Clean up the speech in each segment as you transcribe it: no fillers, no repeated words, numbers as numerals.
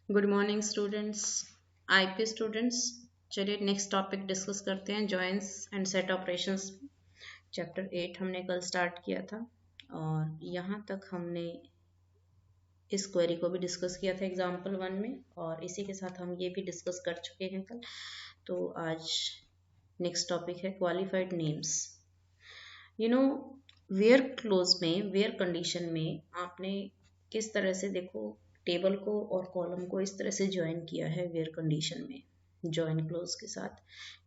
Good morning students. IP students, चलिए next topic discuss करते हैं। Joins and set operations, chapter 8 हमने कल स्टार्ट किया था और यहाँ तक हमने इस क्वेरी को भी डिस्कस किया था एग्जाम्पल 1 में, और इसी के साथ हम ये भी डिस्कस कर चुके हैं कल। तो आज नेक्स्ट टॉपिक है qualified names. You know, where clause में, वेयर कंडीशन में आपने किस तरह से देखो टेबल को और कॉलम को इस तरह से ज्वाइन किया है। वेयर कंडीशन में ज्वाइन क्लोज के साथ,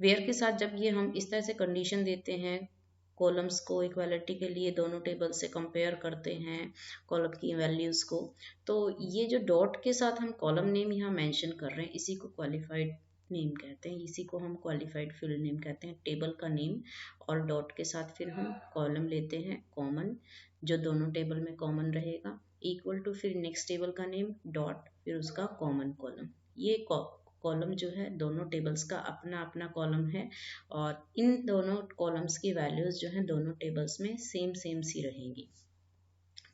वेयर के साथ जब ये हम इस तरह से कंडीशन देते हैं, कॉलम्स को इक्वालिटी के लिए दोनों टेबल से कंपेयर करते हैं कॉलम की वैल्यूज को, तो ये जो डॉट के साथ हम कॉलम नेम यहाँ मेंशन कर रहे हैं, इसी को क्वालिफाइड नेम कहते हैं। इसी को हम क्वालिफाइड फील्ड नेम कहते हैं। टेबल का नेम और डॉट के साथ फिर हम कॉलम लेते हैं कॉमन, जो दोनों टेबल में कॉमन रहेगा, इक्वल टू फिर नेक्स्ट टेबल का नेम डॉट फिर उसका कॉमन कॉलम। ये कॉलम जो है दोनों टेबल्स का अपना अपना कॉलम है और इन दोनों कॉलम्स की वैल्यूज जो है दोनों टेबल्स में सेम सेम सी रहेंगी।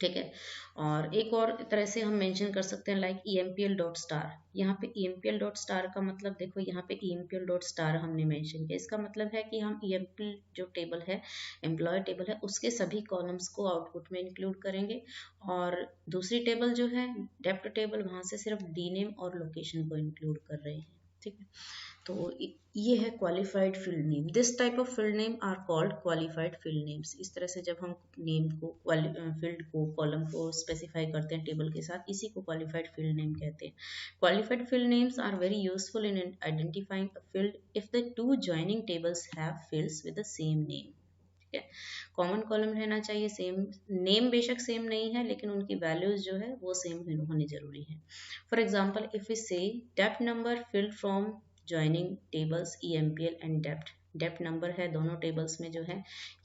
ठीक है। और एक और तरह से हम मेंशन कर सकते हैं लाइक EMPL डॉट स्टार। यहाँ पे EMPL डॉट स्टार का मतलब देखो, यहाँ पे EMPL डॉट स्टार हमने मेंशन किया, इसका मतलब है कि हम EMPL जो टेबल है, एम्प्लॉय टेबल है, उसके सभी कॉलम्स को आउटपुट में इंक्लूड करेंगे और दूसरी टेबल जो है डेप्थ टेबल, वहां से सिर्फ डी नेम और लोकेशन को इंक्लूड कर रहे हैं। ठीक है। तो ये है qualified field name. This type of field name are called qualified field names. इस तरह से जब हम नेम को, फील्ड को, कॉलम को स्पेसिफाई करते हैं टेबल के साथ, इसी को क्वालिफाइड फील्ड नेम कहते हैं। Qualified field names are very useful in identifying a field if the two joining tables have fields with the same name. ठीक है। कॉमन कॉलम रहना चाहिए, सेम नेम बेशक सेम नहीं है लेकिन उनकी वैल्यूज जो है वो सेम होनी जरूरी है। फॉर एग्जाम्पल, इफ वी से depth number field from joining tables EMPL and depth. Depth number है दोनों टेबल्स में जो है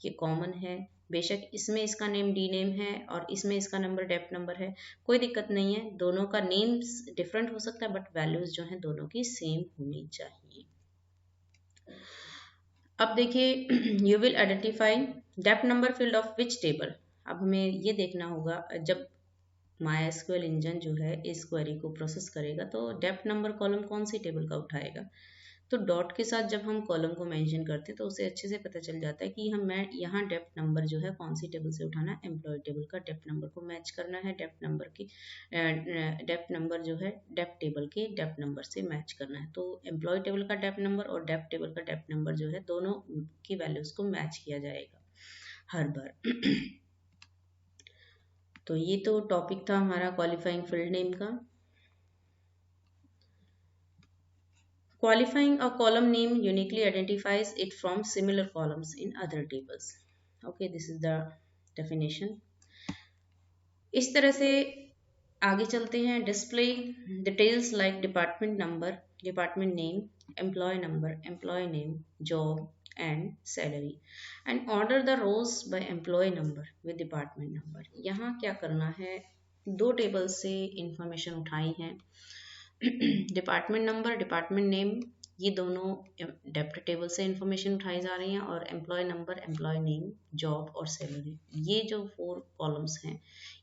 ये कॉमन है, बेशक इसमें इसका नेम डी नेम है और इसमें इसका नंबर डेप्थ नंबर है, कोई दिक्कत नहीं है। दोनों का नेम्स डिफरेंट हो सकता है बट वैल्यूज जो है दोनों की सेम होनी चाहिए। अब देखिए, you will identify depth number field of which table. अब हमें ये देखना होगा, जब MySQL इंजन जो है इस क्वेरी को प्रोसेस करेगा तो डेप्थ नंबर कॉलम कौन सी टेबल का उठाएगा। तो डॉट के साथ जब हम कॉलम को मेंशन करते हैं तो उसे अच्छे से पता चल जाता है कि हमें यहाँ डेप्थ नंबर जो है कौन सी टेबल से उठाना है। एम्प्लॉय टेबल का डेप्थ नंबर को मैच करना है, डेप्थ नंबर की डेप्थ नंबर जो है डेप्थ टेबल के डेप्थ नंबर से मैच करना है। तो एम्प्लॉय टेबल का डेप्थ नंबर और डेप्थ टेबल का डेप्थ नंबर जो है दोनों की वैल्यूज को मैच किया जाएगा हर बार। तो ये तो टॉपिक था हमारा क्वालिफाइंग फील्ड नेम का। Qualifying a column name uniquely identifies it from similar columns in other tables. Okay, this is the definition. इस तरह से आगे चलते हैं। Display details like department number, department name, employee name, job and salary, and order the rows by employee number with department number. यहाँ क्या करना है, दो टेबल से इंफॉर्मेशन उठाई है। डिपार्टमेंट नंबर, डिपार्टमेंट नेम, ये दोनों डेप्थ टेबल से इंफॉर्मेशन उठाई जा रही हैं, और employee number, employee name, job और सैलरी, ये जो 4 कॉलम्स हैं,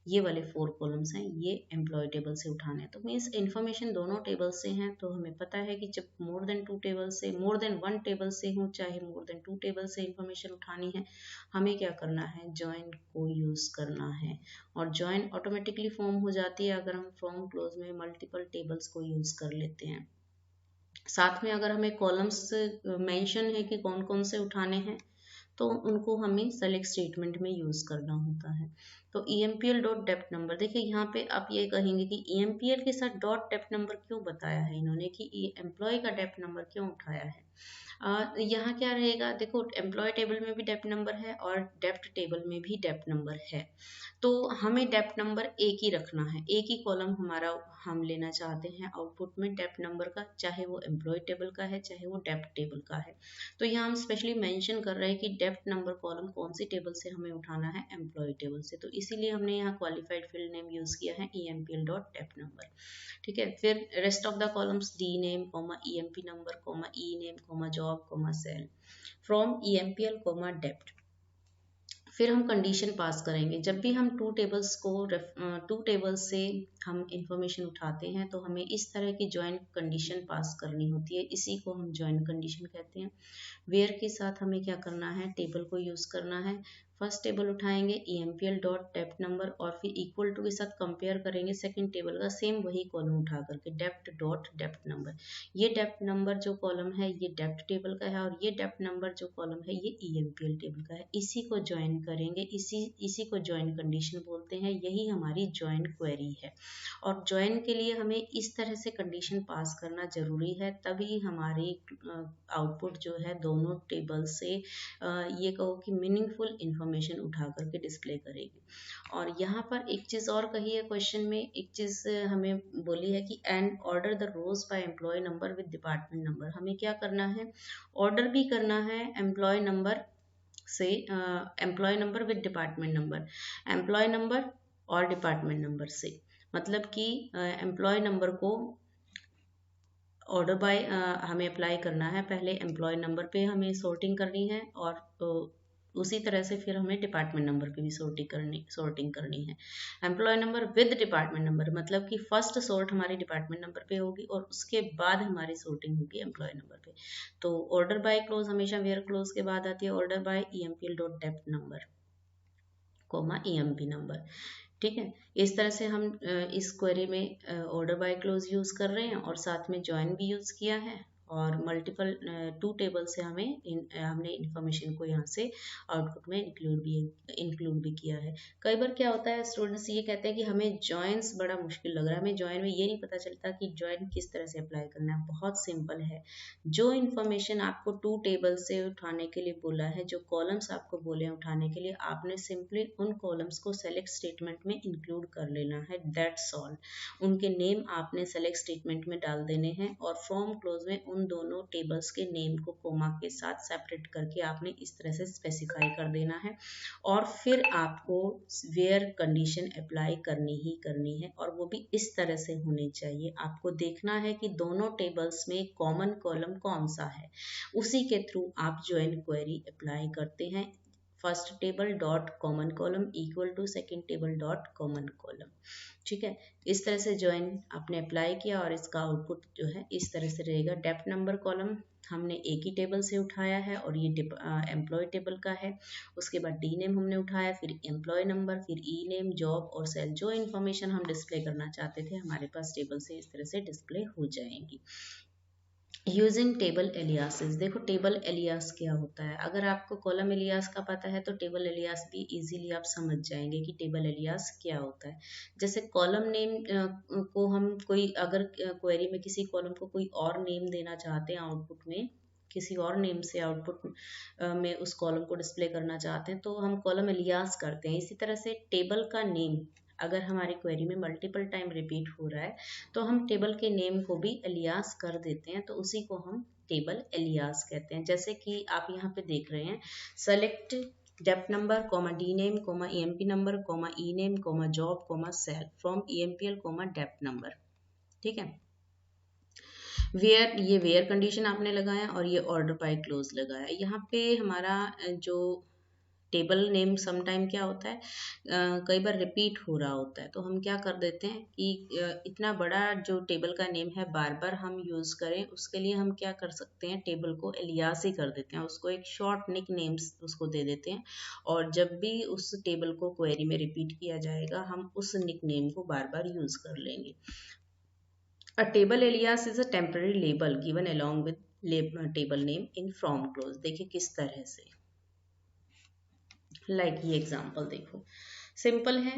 ये वाले 4 कॉलम्स हैं, ये एम्प्लॉय टेबल से उठाने हैं। तो मीन्स इंफॉर्मेशन दोनों टेबल से हैं, तो हमें पता है कि जब मोर देन 1 टेबल से हो, चाहे मोर देन 2 टेबल से इंफॉर्मेशन उठानी है, हमें क्या करना है, ज्वाइन को यूज करना है। और ज्वाइन ऑटोमेटिकली फॉर्म हो जाती है अगर हम फ्रॉम क्लोज में मल्टीपल टेबल्स को यूज कर लेते हैं। साथ में अगर हमें कॉलम्स मेंशन है कि कौन कौन से उठाने हैं, तो उनको हमें सेलेक्ट स्टेटमेंट में यूज करना होता है। तो EMPL डॉट डेप्थ नंबर, देखिए यहाँ पे आप ये कहेंगे कि EMPL के साथ डॉट डेप्थ नंबर क्यों बताया है इन्होंने, कि एम्प्लॉय का डेप्थ नंबर क्यों उठाया है। यहाँ क्या रहेगा, देखो एम्प्लॉय टेबल में भी डेप्थ नंबर है और डेप्थ टेबल में भी डेप्थ नंबर है, तो हमें डेप्थ नंबर एक ही रखना है। एक ही कॉलम हमारा हम लेना चाहते हैं आउटपुट में डेप्थ नंबर का, चाहे वो एम्प्लॉय टेबल का है चाहे वो डेप्थ टेबल का है। तो यहाँ हम स्पेशली मेंशन कर रहे हैं कि डेप्थ नंबर कॉलम कौन सी टेबल से हमें उठाना है, एम्प्लॉय टेबल से, तो इसीलिए हमने यहाँ क्वालिफाइड फील्ड नेम यूज किया है EMPL डॉट डेप्थ नंबर। ठीक है। फिर rest of the columns D name, EMP number, E name, job, sal, from EMPL, dept. फिर हम कंडीशन पास करेंगे। जब भी हम टू टेबल्स से हम इंफॉर्मेशन उठाते हैं तो हमें इस तरह की जॉइंट कंडीशन पास करनी होती है, इसी को हम जॉइंट कंडीशन कहते हैं। वेयर के साथ हमें क्या करना है, टेबल को यूज करना है। फर्स्ट टेबल उठाएंगे EMPL डॉट डेप्थ नंबर और फिर इक्वल टू के साथ कंपेयर करेंगे सेकंड टेबल का, सेम वही कॉलम उठा करके डेप्थ डॉट डेप्थ नंबर। ये डेप्थ नंबर जो कॉलम है ये डेप्थ टेबल का है और ये डेप्थ नंबर जो कॉलम है ये EMPL टेबल का है। इसी को ज्वाइन करेंगे, इसी को ज्वाइन कंडीशन बोलते हैं। यही हमारी ज्वाइन क्वेरी है। और ज्वाइन के लिए हमें इस तरह से कंडीशन पास करना जरूरी है, तभी हमारी आउटपुट जो है दोनों टेबल से ये कहो कि मीनिंगफुल इंफॉर्मेशन उठा करके डिस्प्ले करेगी। और यहाँ पर एक चीज और कही है क्वेश्चन में, एक चीज हमें बोली है कि and order the rows by employee number with department number. हमें क्या करना है, ऑर्डर भी करना है एम्प्लॉय नंबर से, employee number with department number, employee number और डिपार्टमेंट नंबर से। मतलब कि एम्प्लॉय नंबर को ऑर्डर बाय हमें अप्लाई करना है, पहले एम्प्लॉय नंबर पे हमें सॉर्टिंग करनी है और उसी तरह से फिर हमें डिपार्टमेंट नंबर पे भी सॉर्टिंग करनी है। Employee number with department number मतलब कि फर्स्ट सॉर्ट हमारी डिपार्टमेंट नंबर पे होगी और उसके बाद हमारी सॉर्टिंग होगी एम्प्लॉय नंबर पे। तो ऑर्डर बाय क्लोज हमेशा वेयर क्लोज के बाद आती है, order by EMPL dot dept number comma EMP number. ठीक है, इस तरह से हम इस क्वेरी में ऑर्डर बाय क्लोज यूज कर रहे हैं और साथ में ज्वाइन भी यूज किया है और मल्टीपल टू टेबल से हमने इंफॉर्मेशन को यहाँ से आउटपुट में इंक्लूड भी किया है। कई बार क्या होता है, स्टूडेंट्स ये कहते हैं कि हमें जॉइंस बड़ा मुश्किल लग रहा है, हमें जॉइन में ये नहीं पता चलता कि जॉइन किस तरह से अप्लाई करना है। बहुत सिंपल है, जो इंफॉर्मेशन आपको टू टेबल से उठाने के लिए बोला है, जो कॉलम्स आपको बोले हैं उठाने के लिए, आपने सिंपली उन कॉलम्स को सेलेक्ट स्टेटमेंट में इंक्लूड कर लेना है, दैट्स ऑल। उनके नेम आपने सेलेक्ट स्टेटमेंट में डाल देने हैं और फ्रॉम क्लोज में उन दोनों टेबल्स के नेम को कोमा के साथ सेपरेट करके आपने इस तरह से स्पेसिफाई कर देना है और फिर आपको वेयर कंडीशन अप्लाई करनी ही करनी है और वो भी इस तरह से होनी चाहिए। आपको देखना है कि दोनों टेबल्स में कॉमन कॉलम कौन सा है, उसी के थ्रू आप ज्वाइन क्वेरी अप्लाई करते हैं। First table dot common column equal to second table dot common column. ठीक है, इस तरह से ज्वाइन आपने अप्लाई किया और इसका आउटपुट जो है इस तरह से रहेगा। डेप्थ नंबर कॉलम हमने एक ही टेबल से उठाया है और ये एम्प्लॉय टेबल का है। उसके बाद डी नेम हमने उठाया, फिर एम्प्लॉय नंबर, फिर ई नेम, जॉब और सेल। जो इन्फॉर्मेशन हम डिस्प्ले करना चाहते थे हमारे पास टेबल से इस तरह से डिस्प्ले हो जाएंगी। Using table aliases. देखो टेबल एलियास क्या होता है, अगर आपको कॉलम एलियास का पता है तो टेबल एलियास भी इजीली आप समझ जाएंगे कि टेबल एलियास क्या होता है। जैसे कॉलम नेम को हम कोई अगर क्वेरी में किसी कॉलम को कोई और नेम देना चाहते हैं, आउटपुट में किसी और नेम से आउटपुट में उस कॉलम को डिस्प्ले करना चाहते हैं तो हम कॉलम एलियास करते हैं। इसी तरह से टेबल का नेम अगर हमारी क्वेरी में मल्टीपल टाइम रिपीट हो रहा है तो हम टेबल के नेम को भी एलियास कर देते हैं, तो उसी को हम टेबल एलियास कहते हैं। जैसे कि आप यहाँ पे देख रहे हैं, select dept number comma D name comma EMP number comma E name comma job comma sal from EMPL comma dept number. ठीक है, ये वेयर कंडीशन आपने लगाया और ये ऑर्डर बाय क्लोज लगाया। यहाँ पे हमारा जो टेबल नेम समटाइम क्या होता है, कई बार रिपीट हो रहा होता है, तो हम क्या कर देते हैं कि इतना बड़ा जो टेबल का नेम है बार बार हम यूज करें उसके लिए हम क्या कर सकते हैं, टेबल को एलियास ही कर देते हैं, उसको एक शॉर्ट निक नेम्स उसको दे देते हैं और जब भी उस टेबल को क्वेरी में रिपीट किया जाएगा हम उस निक नेम को बार बार यूज कर लेंगे। A table alias is a temporary label given along with table name in from clause. देखिए किस तरह से, ये एग्जांपल देखो, सिंपल है।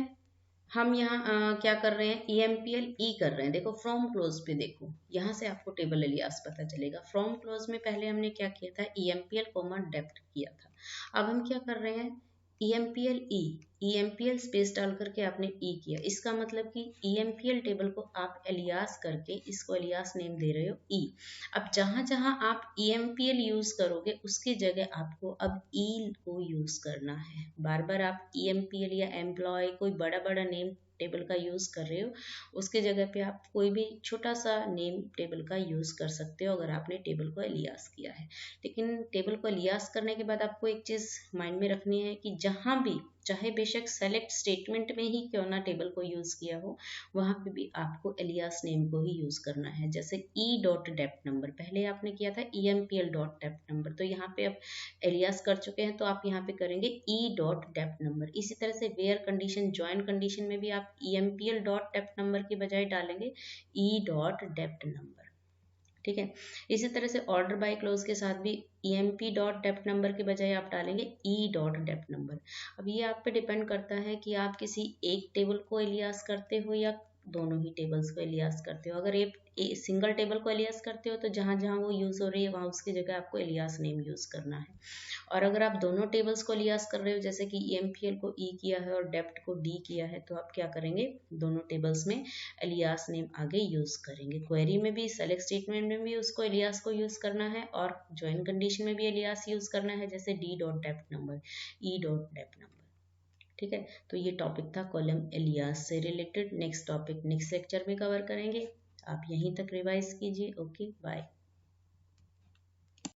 हम यहाँ क्या कर रहे हैं, EMPL ई कर रहे हैं। देखो फ्रॉम क्लोज पे देखो, यहाँ से आपको टेबल एलियास पता चलेगा। फ्रॉम क्लोज में पहले हमने क्या किया था, EMPL कॉमा डेप्थ किया था। अब हम क्या कर रहे हैं, EMPL स्पेस डाल करके आपने ई किया। इसका मतलब कि EMPL टेबल को आप एलियास करके इसको एलियास नेम दे रहे हो ई। अब जहां जहां आप EMPL यूज करोगे उसकी जगह आपको अब ई को यूज करना है। बार बार आप EMPL या एम्प्लॉय कोई बड़ा बड़ा नेम टेबल का यूज़ कर रहे हो उसके जगह पे आप कोई भी छोटा सा नेम टेबल का यूज़ कर सकते हो अगर आपने टेबल को एलियास किया है। लेकिन टेबल को एलियास करने के बाद आपको एक चीज़ माइंड में रखनी है कि जहाँ भी, चाहे बेशक सेलेक्ट स्टेटमेंट में ही क्यों ना टेबल को यूज़ किया हो, वहाँ पे भी आपको एलियास नेम को ही यूज़ करना है। जैसे ई डॉट डेप्ट नंबर, पहले आपने किया था EMPL डॉट डेप्ट नंबर, तो यहाँ पे अब एलियास कर चुके हैं तो आप यहाँ पे करेंगे ई डॉट डेप्ट नंबर। इसी तरह से वेयर कंडीशन, ज्वाइन कंडीशन में भी आप EMPL डॉट डेप्ट नंबर की बजाय डालेंगे ई डॉट डेप्ट नंबर। ठीक है, इसी तरह से ऑर्डर बाय क्लोज के साथ भी EMP डॉट डेप्ट नंबर के बजाय आप डालेंगे ई डॉट डेप्ट नंबर। अब ये आप पे डिपेंड करता है कि आप किसी एक टेबल को एलियास करते हो या दोनों ही टेबल्स को एलियास करते हो। अगर एक सिंगल टेबल को एलियास करते हो तो जहाँ जहाँ वो यूज़ हो रही है वहाँ उसकी जगह आपको एलियास नेम यूज़ करना है। और अगर आप दोनों टेबल्स को एलियास कर रहे हो, जैसे कि EMPL को ई किया है और डेप्ट को डी किया है, तो आप क्या करेंगे, दोनों टेबल्स में एलियास नेम आगे यूज़ करेंगे। क्वेरी में भी, सेलेक्ट स्टेटमेंट में भी उसको एलियास को यूज़ करना है और ज्वाइन कंडीशन में भी एलियास यूज़ करना है, जैसे D dot dept number, E dot dept number. ठीक है, तो ये टॉपिक था कॉलम एलियास से related. Next topic next lecture में कवर करेंगे। आप यहीं तक रिवाइज कीजिए। Okay, bye.